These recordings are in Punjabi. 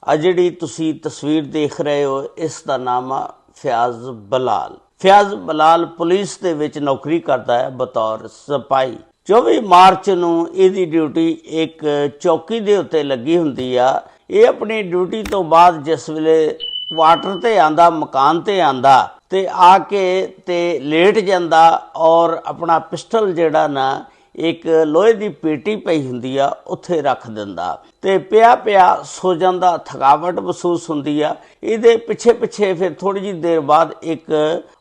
ਆ ਜਿਹੜੀ ਤੁਸੀਂ ਤਸਵੀਰ ਦੇਖ ਰਹੇ ਹੋ ਇਸ ਦਾ ਨਾਮ ਆ ਫਿਆਜ਼ ਬਲਾਲ। ਫਿਆਜ਼ ਬਲਾਲ ਪੁਲਿਸ ਦੇ ਵਿੱਚ ਨੌਕਰੀ ਕਰਦਾ ਹੈ ਬਤੌਰ ਸਿਪਾਹੀ। 24 ਮਾਰਚ ਨੂੰ ਇਹਦੀ ਡਿਊਟੀ ਇੱਕ ਚੌਕੀ ਦੇ ਉੱਤੇ ਲੱਗੀ ਹੁੰਦੀ ਆ। ਇਹ ਆਪਣੀ ਡਿਊਟੀ ਤੋਂ ਬਾਅਦ ਜਿਸ ਵੇਲੇ ਕੁਆਟਰ ਤੇ ਆਂਦਾ, ਮਕਾਨ ਤੇ ਆਂਦਾ ਤੇ ਆ ਕੇ ਤੇ ਲੇਟ ਜਾਂਦਾ ਔਰ ਆਪਣਾ ਪਿਸਟਲ ਜਿਹੜਾ ਨਾ ਇੱਕ ਲੋਹੇ ਦੀ ਪੇਟੀ ਪਈ ਹੁੰਦੀ ਆ ਉੱਥੇ ਰੱਖ ਦਿੰਦਾ ਤੇ ਪਿਆ ਪਿਆ ਸੋ ਜਾਂਦਾ। ਥਕਾਵਟ ਮਹਿਸੂਸ ਹੁੰਦੀ ਆ। ਇਹਦੇ ਪਿੱਛੇ ਪਿੱਛੇ ਫਿਰ ਥੋੜੀ ਜਿਹੀ ਦੇਰ ਬਾਅਦ ਇੱਕ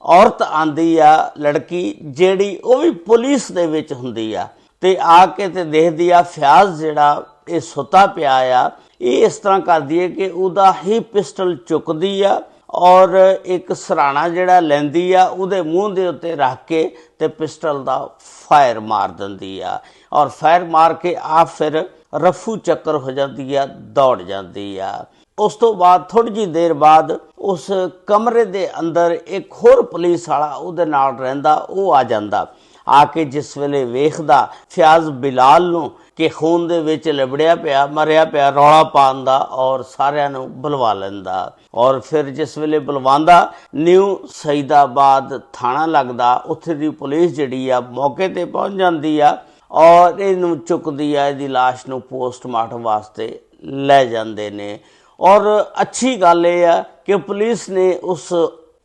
ਔਰਤ ਆਂਦੀ ਆ, ਲੜਕੀ, ਜਿਹੜੀ ਉਹ ਵੀ ਪੁਲਿਸ ਦੇ ਵਿੱਚ ਹੁੰਦੀ ਆ ਤੇ ਆ ਕੇ ਤੇ ਦੇਖਦੀ ਆ ਫਿਆਜ਼ ਜਿਹੜਾ ਇਹ ਸੁੱਤਾ ਪਿਆ ਆ। ਇਹ ਇਸ ਤਰ੍ਹਾਂ ਕਰਦੀ ਹੈ ਕਿ ਉਹਦਾ ਹੀ ਪਿਸਟਲ ਚੁੱਕਦੀ ਆ ਔਰ ਇੱਕ ਸਰਾਣਾ ਜਿਹੜਾ ਲੈਂਦੀ ਆ ਉਹਦੇ ਮੂੰਹ ਦੇ ਉੱਤੇ ਰੱਖ ਕੇ ਤੇ ਪਿਸਟਲ ਦਾ ਫਾਇਰ ਮਾਰ ਦਿੰਦੀ ਆ ਔਰ ਫਾਇਰ ਮਾਰ ਕੇ ਆ ਫਿਰ ਰਫੂ ਚੱਕਰ ਹੋ ਜਾਂਦੀ ਆ, ਦੌੜ ਜਾਂਦੀ ਆ। ਉਸ ਤੋਂ ਬਾਅਦ ਥੋੜੀ ਜਿਹੀ ਦੇਰ ਬਾਅਦ ਉਸ ਕਮਰੇ ਦੇ ਅੰਦਰ ਇੱਕ ਹੋਰ ਪੁਲਿਸ ਵਾਲਾ ਉਹਦੇ ਨਾਲ ਰਹਿੰਦਾ, ਉਹ ਆ ਜਾਂਦਾ। ਆ ਕੇ ਜਿਸ ਵੇਲੇ ਵੇਖਦਾ ਫਿਆਜ਼ ਬਲਾਲ ਨੂੰ ਕਿ ਖੂਨ ਦੇ ਵਿੱਚ ਲਿਬੜਿਆ ਪਿਆ, ਮਰਿਆ ਪਿਆ, ਰੌਲਾ ਪਾਉਂਦਾ ਔਰ ਸਾਰਿਆਂ ਨੂੰ ਬੁਲਵਾ ਲੈਂਦਾ ਔਰ ਫਿਰ ਜਿਸ ਵੇਲੇ ਬੁਲਵਾਉਂਦਾ ਨਿਊ ਸਈਦਾਬਾਦ ਥਾਣਾ ਲੱਗਦਾ, ਉੱਥੇ ਦੀ ਪੁਲਿਸ ਜਿਹੜੀ ਆ ਮੌਕੇ ਤੇ ਪਹੁੰਚ ਜਾਂਦੀ ਆ ਔਰ ਇਹਨੂੰ ਚੁੱਕਦੀ ਆ, ਇਹਦੀ ਲਾਸ਼ ਨੂੰ ਪੋਸਟਮਾਰਟਮ ਵਾਸਤੇ ਲੈ ਜਾਂਦੇ ਨੇ। ਔਰ ਅੱਛੀ ਗੱਲ ਇਹ ਆ ਕਿ ਪੁਲਿਸ ਨੇ ਉਸ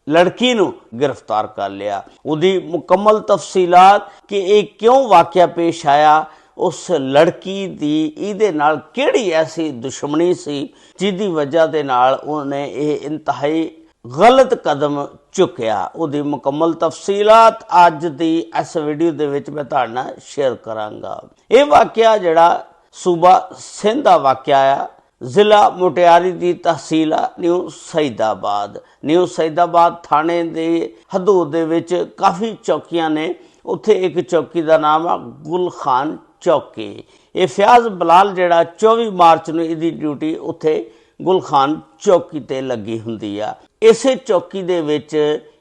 ਲੜਕੀ ਨੂੰ गिरफ्तार कर लिया। ਉਹਦੀ ਮੁਕੰਮਲ ਤਫਸੀਲਾਤ ਕਿ ਇਹ ਕਿਉਂ ਵਾਕਿਆ ਪੇਸ਼ ਆਇਆ, ਉਸ ਲੜਕੀ ਦੀ ਇਹਦੇ ਨਾਲ ਕਿਹੜੀ ਐਸੀ ਦੁਸ਼ਮਣੀ ਸੀ ਜਿਹਦੀ ਵਜ੍ਹਾ ਦੇ ਨਾਲ ਉਹਨੇ ਇਹ ਇੰਤਹਾਈ ਗਲਤ ਕਦਮ ਚੁੱਕਿਆ, ਉਹਦੀ ਮੁਕੰਮਲ ਤਫਸੀਲਾਤ ਅੱਜ ਦੀ ਇਸ ਵੀਡੀਓ ਦੇ ਵਿੱਚ ਮੈਂ ਤੁਹਾਡੇ ਨਾਲ ਸ਼ੇਅਰ ਕਰਾਂਗਾ। ਇਹ ਵਾਕਿਆ ਜਿਹੜਾ ਸੂਬਾ ਸਿੰਧ ਦਾ ਵਾਕਿਆ ਆ, ਜ਼ਿਲ੍ਹਾ ਮੁਟਿਆਰੀ ਦੀ ਤਹਿਸੀਲ ਆ ਨਿਊ ਸਈਦਾਬਾਦ। ਨਿਊ ਸਈਦਾਬਾਦ ਥਾਣੇ ਦੇ ਹਦੂਦ ਦੇ ਵਿੱਚ ਕਾਫੀ ਚੌਕੀਆਂ ਨੇ। ਉੱਥੇ ਇੱਕ ਚੌਕੀ ਦਾ ਨਾਮ ਆ ਗੁਲ ਖਾਨ ਚੌਕੀ। ਇਹ ਫਿਆਜ਼ ਬਲਾਲ ਜਿਹੜਾ 24 ਮਾਰਚ ਨੂੰ ਇਹਦੀ ਡਿਊਟੀ ਉੱਥੇ ਗੁਲ ਖਾਨ ਚੌਕੀ ਤੇ ਲੱਗੀ ਹੁੰਦੀ ਆ। ਇਸੇ ਚੌਕੀ ਦੇ ਵਿੱਚ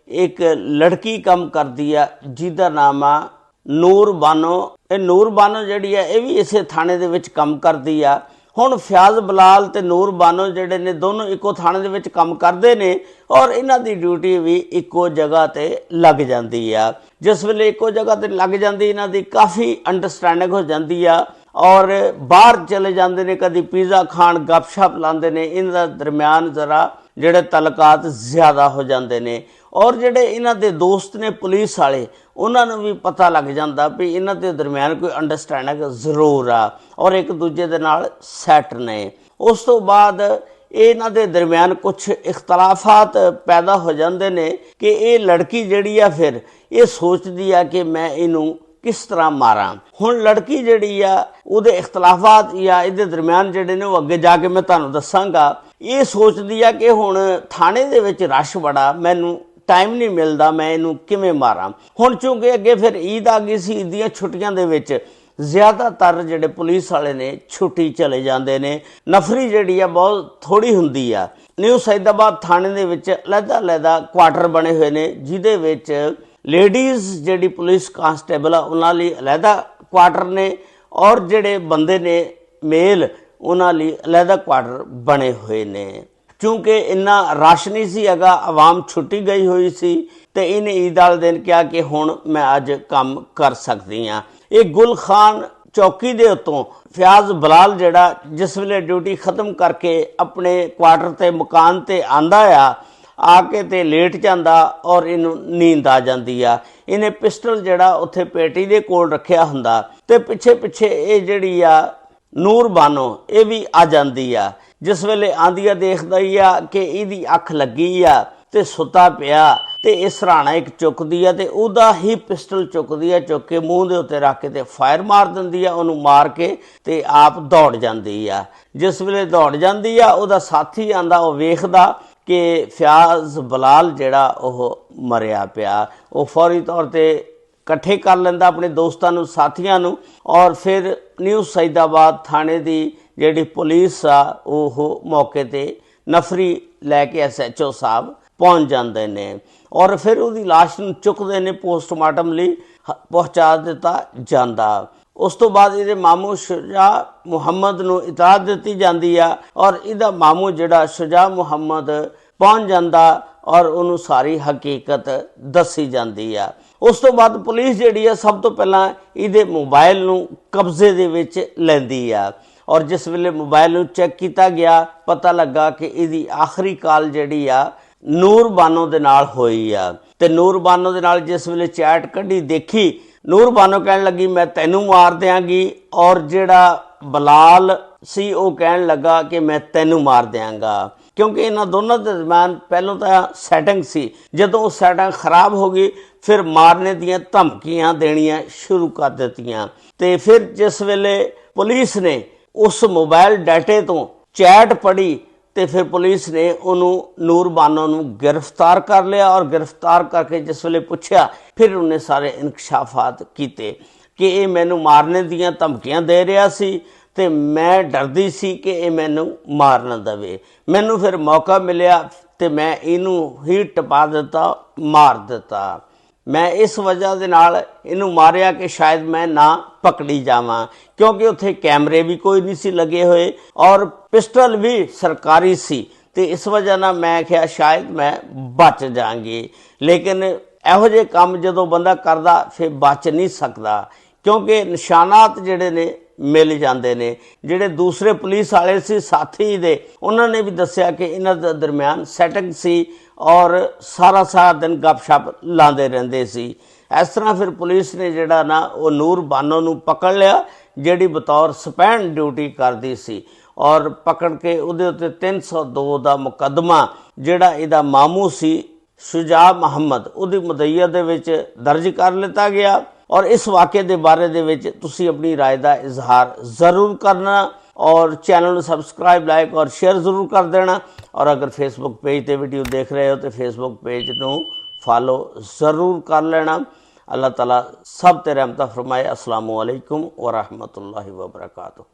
ਇੱਕ ਲੜਕੀ ਕੰਮ ਕਰਦੀ ਆ ਜਿਹਦਾ ਨਾਮ ਆ ਨੂਰ ਬਾਨੋ। ਇਹ ਨੂਰ ਬਾਨੋ ਜਿਹੜੀ ਆ ਇਹ ਵੀ ਇਸੇ ਥਾਣੇ ਦੇ ਵਿੱਚ ਕੰਮ ਕਰਦੀ ਆ। ਹੁਣ ਫਿਆਜ਼ ਬਲਾਲ ਤੇ ਨੂਰ ਬਾਨੋ ਜਿਹੜੇ ਨੇ ਦੋਨੋਂ ਇੱਕੋ ਥਾਣੇ ਦੇ ਵਿੱਚ ਕੰਮ ਕਰਦੇ ਨੇ ਔਰ ਇਹਨਾਂ ਦੀ ਡਿਊਟੀ ਵੀ ਇੱਕੋ ਜਗ੍ਹਾ ਤੇ ਲੱਗ ਜਾਂਦੀ ਆ। ਜਿਸ ਵੇਲੇ ਇੱਕੋ ਜਗ੍ਹਾ ਤੇ ਲੱਗ ਜਾਂਦੀ ਇਹਨਾਂ ਦੀ ਕਾਫੀ ਅੰਡਰਸਟੈਂਡਿੰਗ ਹੋ ਜਾਂਦੀ ਆ ਔਰ ਬਾਹਰ ਚਲੇ ਜਾਂਦੇ ਨੇ, ਕਦੀ ਪੀਜ਼ਾ ਖਾਣ, ਗੱਪਸ਼ਪ ਲਾਉਂਦੇ ਨੇ। ਇਹਨਾਂ ਦਾ ਦਰਮਿਆਨ ਜ਼ਰਾ ਜਿਹੜੇ ਤਲਕਾਤ ਜ਼ਿਆਦਾ ਹੋ ਜਾਂਦੇ ਨੇ ਔਰ ਜਿਹੜੇ ਇਹਨਾਂ ਦੇ ਦੋਸਤ ਨੇ ਪੁਲਿਸ ਵਾਲੇ, ਉਹਨਾਂ ਨੂੰ ਵੀ ਪਤਾ ਲੱਗ ਜਾਂਦਾ ਵੀ ਇਹਨਾਂ ਦੇ ਦਰਮਿਆਨ ਕੋਈ ਅੰਡਰਸਟੈਂਡਿੰਗ ਜ਼ਰੂਰ ਆ ਔਰ ਇੱਕ ਦੂਜੇ ਦੇ ਨਾਲ ਸੈਟ ਨੇ। ਉਸ ਤੋਂ ਬਾਅਦ ਇਹਨਾਂ ਦੇ ਦਰਮਿਆਨ ਕੁਝ ਇਖਤਲਾਫਾਤ ਪੈਦਾ ਹੋ ਜਾਂਦੇ ਨੇ ਕਿ ਇਹ ਲੜਕੀ ਜਿਹੜੀ ਆ ਫਿਰ ਇਹ ਸੋਚਦੀ ਆ ਕਿ ਮੈਂ ਇਹਨੂੰ ਕਿਸ ਤਰ੍ਹਾਂ ਮਾਰਾਂ। ਹੁਣ ਲੜਕੀ ਜਿਹੜੀ ਆ ਉਹਦੇ ਇਖਤਲਾਫਾਤ ਜਾਂ ਇਹਦੇ ਦਰਮਿਆਨ ਜਿਹੜੇ ਨੇ ਉਹ ਅੱਗੇ ਜਾ ਕੇ ਮੈਂ ਤੁਹਾਨੂੰ ਦੱਸਾਂਗਾ। ਇਹ ਸੋਚਦੀ ਆ ਕਿ ਹੁਣ ਥਾਣੇ ਦੇ ਵਿੱਚ ਰਸ਼ ਬੜਾ, ਮੈਨੂੰ ਟਾਈਮ ਨਹੀਂ ਮਿਲਦਾ, ਮੈਂ ਇਹਨੂੰ ਕਿਵੇਂ ਮਾਰਾਂ। ਹੁਣ ਚੂੰਕਿ ਅੱਗੇ ਫਿਰ ਈਦ ਆ ਗਈ ਸੀ, ਈਦ ਦੀਆਂ ਛੁੱਟੀਆਂ ਦੇ ਵਿੱਚ ਜ਼ਿਆਦਾਤਰ ਜਿਹੜੇ ਪੁਲਿਸ ਵਾਲੇ ਨੇ ਛੁੱਟੀ ਚਲੇ ਜਾਂਦੇ ਨੇ। ਨਫਰੀ ਜਿਹੜੀ ਆ ਬਹੁਤ ਥੋੜੀ ਹੁੰਦੀ ਆ। ਨਿਊ ਸਈਦਾਬਾਦ ਥਾਣੇ ਦੇ ਵਿੱਚ ਅਲੱਗ-ਅਲੱਗ ਕੁਆਟਰ ਬਣੇ ਹੋਏ ਨੇ ਜਿਹਦੇ ਵਿੱਚ ਲੇਡੀਜ਼ ਜਿਹੜੀ ਪੁਲਿਸ ਕਾਂਸਟੇਬਲ ਆ ਉਹਨਾਂ ਲਈ ਅਲੱਗ ਕੁਆਟਰ ਨੇ ਔਰ ਜਿਹੜੇ ਬੰਦੇ ਨੇ ਮੇਲ ਉਹਨਾਂ ਲਈ ਅਲੱਗ ਕੁਆਟਰ ਬਣੇ ਹੋਏ ਨੇ। ਕਿਉਂਕਿ ਇੰਨਾ ਰਸ਼ ਨਹੀਂ ਸੀ ਹੈਗਾ, ਆਵਾਮ ਛੁੱਟੀ ਗਈ ਹੋਈ ਸੀ ਤੇ ਇਹਨੇ ਈਦ ਵਾਲੇ ਦਿਨ ਕਿਹਾ ਕਿ ਹੁਣ ਮੈਂ ਅੱਜ ਕੰਮ ਕਰ ਸਕਦੀ ਹਾਂ। ਇਹ ਗੁਲ ਖਾਨ ਚੌਕੀ ਦੇ ਉੱਤੋਂ ਫਿਆਜ਼ ਬਲਾਲ ਜਿਹੜਾ ਜਿਸ ਵੇਲੇ ਡਿਊਟੀ ਖਤਮ ਕਰਕੇ ਆਪਣੇ ਕੁਆਟਰ ਤੇ ਮਕਾਨ ਤੇ ਆਂਦਾ ਆ ਕੇ ਤੇ ਲੇਟ ਜਾਂਦਾ ਔਰ ਇਹਨੂੰ ਨੀਂਦ ਆ ਜਾਂਦੀ ਆ। ਇਹਨੇ ਪਿਸਟਲ ਜਿਹੜਾ ਉੱਥੇ ਪੇਟੀ ਦੇ ਕੋਲ ਰੱਖਿਆ ਹੁੰਦਾ ਤੇ ਪਿੱਛੇ ਪਿੱਛੇ ਇਹ ਜਿਹੜੀ ਆ ਨੂਰ ਬਾਨੋ ਇਹ ਵੀ ਆ ਜਾਂਦੀ ਆ। ਜਿਸ ਵੇਲੇ ਆਂਦੀ ਆ ਦੇਖਦਾ ਹੀ ਆ ਕਿ ਇਹਦੀ ਅੱਖ ਲੱਗੀ ਆ ਤੇ ਸੁੱਤਾ ਪਿਆ ਤੇ ਇਹ ਸਰਾਣਾ ਇੱਕ ਚੁੱਕਦੀ ਆ ਤੇ ਉਹਦਾ ਹੀ ਪਿਸਟਲ ਚੁੱਕਦੀ ਆ, ਚੁੱਕ ਕੇ ਮੂੰਹ ਦੇ ਉੱਤੇ ਰੱਖ ਕੇ ਤੇ ਫਾਇਰ ਮਾਰ ਦਿੰਦੀ ਆ। ਉਹਨੂੰ ਮਾਰ ਕੇ ਤੇ ਆਪ ਦੌੜ ਜਾਂਦੀ ਆ। ਜਿਸ ਵੇਲੇ ਦੌੜ ਜਾਂਦੀ ਆ ਉਹਦਾ ਸਾਥੀ ਆਂਦਾ, ਉਹ ਵੇਖਦਾ ਕਿ ਫਿਆਜ਼ ਬਲਾਲ ਜਿਹੜਾ ਉਹ ਮਰਿਆ ਪਿਆ। ਉਹ ਫੌਰੀ ਤੌਰ ਤੇ ਇਕੱਠੇ ਕਰ ਲੈਂਦਾ ਆਪਣੇ ਦੋਸਤਾਂ ਨੂੰ, ਸਾਥੀਆਂ ਨੂੰ ਔਰ ਫਿਰ ਨਿਊ ਸਈਦਾਬਾਦ ਥਾਣੇ ਦੀ ਜਿਹੜੀ ਪੁਲਿਸ ਆ ਉਹ ਮੌਕੇ ਤੇ ਨਫਰੀ ਲੈ ਕੇ SHO ਸਾਹਿਬ ਪਹੁੰਚ ਜਾਂਦੇ ਨੇ ਔਰ ਫਿਰ ਉਹਦੀ ਲਾਸ਼ ਨੂੰ ਚੁੱਕਦੇ ਨੇ, ਪੋਸਟਮਾਰਟਮ ਲਈ ਪਹੁੰਚਾ ਦਿੱਤਾ ਜਾਂਦਾ। ਉਸ ਤੋਂ ਬਾਅਦ ਇਹਦੇ ਮਾਮੂ ਸ਼ੁਜਾ ਮੁਹੰਮਦ ਨੂੰ ਇਤਾਅਤ ਦਿੱਤੀ ਜਾਂਦੀ ਆ ਔਰ ਇਹਦਾ ਮਾਮੂ ਜਿਹੜਾ ਸ਼ੁਜਾ ਮੁਹੰਮਦ ਪਹੁੰਚ ਜਾਂਦਾ ਔਰ ਉਹਨੂੰ ਸਾਰੀ ਹਕੀਕਤ ਦੱਸੀ ਜਾਂਦੀ ਆ। ਉਸ ਤੋਂ ਬਾਅਦ ਪੁਲਿਸ ਜਿਹੜੀ ਆ ਸਭ ਤੋਂ ਪਹਿਲਾਂ ਇਹਦੇ ਮੋਬਾਈਲ ਨੂੰ ਕਬਜ਼ੇ ਦੇ ਵਿੱਚ ਲੈਂਦੀ ਆ ਔਰ ਜਿਸ ਵੇਲੇ ਮੋਬਾਈਲ ਨੂੰ ਚੈੱਕ ਕੀਤਾ ਗਿਆ ਪਤਾ ਲੱਗਾ ਕਿ ਇਹਦੀ ਆਖਰੀ ਕਾਲ ਜਿਹੜੀ ਆ ਨੂਰ ਬਾਨੋ ਦੇ ਨਾਲ ਹੋਈ ਆ ਤੇ ਨੂਰ ਬਾਨੋ ਦੇ ਨਾਲ ਜਿਸ ਵੇਲੇ ਚੈਟ ਕੱਢੀ ਦੇਖੀ, ਨੂਰ ਬਾਨੋ ਕਹਿਣ ਲੱਗੀ ਮੈਂ ਤੈਨੂੰ ਮਾਰ ਦਿਆਂਗੀ ਔਰ ਜਿਹੜਾ ਬਲਾਲ ਸੀ ਉਹ ਕਹਿਣ ਲੱਗਾ ਕਿ ਮੈਂ ਤੈਨੂੰ ਮਾਰ ਦਿਆਂਗਾ, ਕਿਉਂਕਿ ਇਹਨਾਂ ਦੋਨਾਂ ਦੇ ਦਰਮਿਆਨ ਪਹਿਲਾਂ ਤਾਂ ਸੈਟਿੰਗ ਸੀ। ਜਦੋਂ ਉਹ ਸੈਟਿੰਗ ਖਰਾਬ ਹੋ ਗਈ ਫਿਰ ਮਾਰਨੇ ਦੀਆਂ ਧਮਕੀਆਂ ਦੇਣੀਆਂ ਸ਼ੁਰੂ ਕਰ ਦਿੱਤੀਆਂ ਤੇ ਫਿਰ ਜਿਸ ਵੇਲੇ ਪੁਲਿਸ ਨੇ ਉਸ ਮੋਬਾਈਲ ਡਾਟੇ ਤੋਂ ਚੈਟ ਪੜ੍ਹੀ ਤੇ ਫਿਰ ਪੁਲਿਸ ਨੇ ਉਹਨੂੰ ਨੂਰ ਬਾਨੋ ਨੂੰ ਗ੍ਰਿਫਤਾਰ ਕਰ ਲਿਆ ਔਰ ਗ੍ਰਿਫਤਾਰ ਕਰਕੇ ਜਿਸ ਵੇਲੇ ਪੁੱਛਿਆ ਫਿਰ ਉਹਨੇ ਸਾਰੇ ਇਨਕਸ਼ਾਫਾਤ ਕੀਤੇ ਕਿ ਇਹ ਮੈਨੂੰ ਮਾਰਨੇ ਦੀਆਂ ਧਮਕੀਆਂ ਦੇ ਰਿਹਾ ਸੀ ਤੇ ਮੈਂ ਡਰਦੀ ਸੀ ਕਿ ਇਹ ਮੈਨੂੰ ਮਾਰ ਨਾ ਦੇਵੇ। ਮੈਨੂੰ ਫਿਰ ਮੌਕਾ ਮਿਲਿਆ ਤੇ ਮੈਂ ਇਹਨੂੰ ਹੀ ਟਪਾ ਦਿੱਤਾ, ਮਾਰ ਦਿੱਤਾ। ਮੈਂ ਇਸ ਵਜ੍ਹਾ ਦੇ ਨਾਲ ਇਹਨੂੰ ਮਾਰਿਆ ਕਿ ਸ਼ਾਇਦ ਮੈਂ ਨਾ ਪਕੜੀ ਜਾਵਾਂ, ਕਿਉਂਕਿ ਉੱਥੇ ਕੈਮਰੇ ਵੀ ਕੋਈ ਨਹੀਂ ਸੀ ਲੱਗੇ ਹੋਏ ਔਰ ਪਿਸਟਲ ਵੀ ਸਰਕਾਰੀ ਸੀ ਤੇ ਇਸ ਵਜ੍ਹਾ ਨਾਲ ਮੈਂ ਕਿਹਾ ਸ਼ਾਇਦ ਮੈਂ ਬਚ ਜਾਵਾਂਗੀ। ਲੇਕਿਨ ਇਹੋ ਜਿਹੇ ਕੰਮ ਜਦੋਂ ਬੰਦਾ ਕਰਦਾ ਫਿਰ ਬਚ ਨਹੀਂ ਸਕਦਾ, ਕਿਉਂਕਿ ਨਿਸ਼ਾਨਾਤ ਜਿਹੜੇ ਨੇ ਮਿਲ ਜਾਂਦੇ ਨੇ। ਜਿਹੜੇ ਦੂਸਰੇ ਪੁਲਿਸ ਵਾਲੇ ਸੀ ਸਾਥੀ ਦੇ, ਉਹਨਾਂ ਨੇ ਵੀ ਦੱਸਿਆ ਕਿ ਇਹਨਾਂ ਦੇ ਦਰਮਿਆਨ ਸੈਟਿੰਗ ਸੀ ਔਰ ਸਾਰਾ ਦਿਨ ਗੱਪਸ਼ਪ ਲਾਉਂਦੇ ਰਹਿੰਦੇ ਸੀ। ਇਸ ਤਰ੍ਹਾਂ ਫਿਰ ਪੁਲਿਸ ਨੇ ਜਿਹੜਾ ਨਾ ਉਹ ਨੂਰ ਬਾਨੋ ਨੂੰ ਪਕੜ ਲਿਆ ਜਿਹੜੀ ਬਤੌਰ ਸਪੈਨ ਡਿਊਟੀ ਕਰਦੀ ਸੀ ਔਰ ਪਕੜ ਕੇ ਉਹਦੇ ਉੱਤੇ 302 ਦਾ ਮੁਕੱਦਮਾ ਜਿਹੜਾ ਇਹਦਾ ਮਾਮੂ ਸੀ ਸ਼ੁਜਾ ਮੁਹੰਮਦ ਉਹਦੀ ਮੁਦੱਈਅਤ ਦੇ ਵਿੱਚ ਦਰਜ ਕਰ ਲਿੱਤਾ ਗਿਆ। और इस वाक़े के बारे दे विच तुसी अपनी राय का इजहार ज़रूर करना और चैनल सबसक्राइब लाइक और शेयर ज़रूर कर देना। और अगर फेसबुक पेज ते वीडियो देख रहे हो तो फेसबुक पेज को फॉलो ज़रूर कर लेना। अल्लाह ताला सब ते रहमत फरमाए। अस्सलामु अलैकुम व रहमतुल्लाहि व बरकातुहू।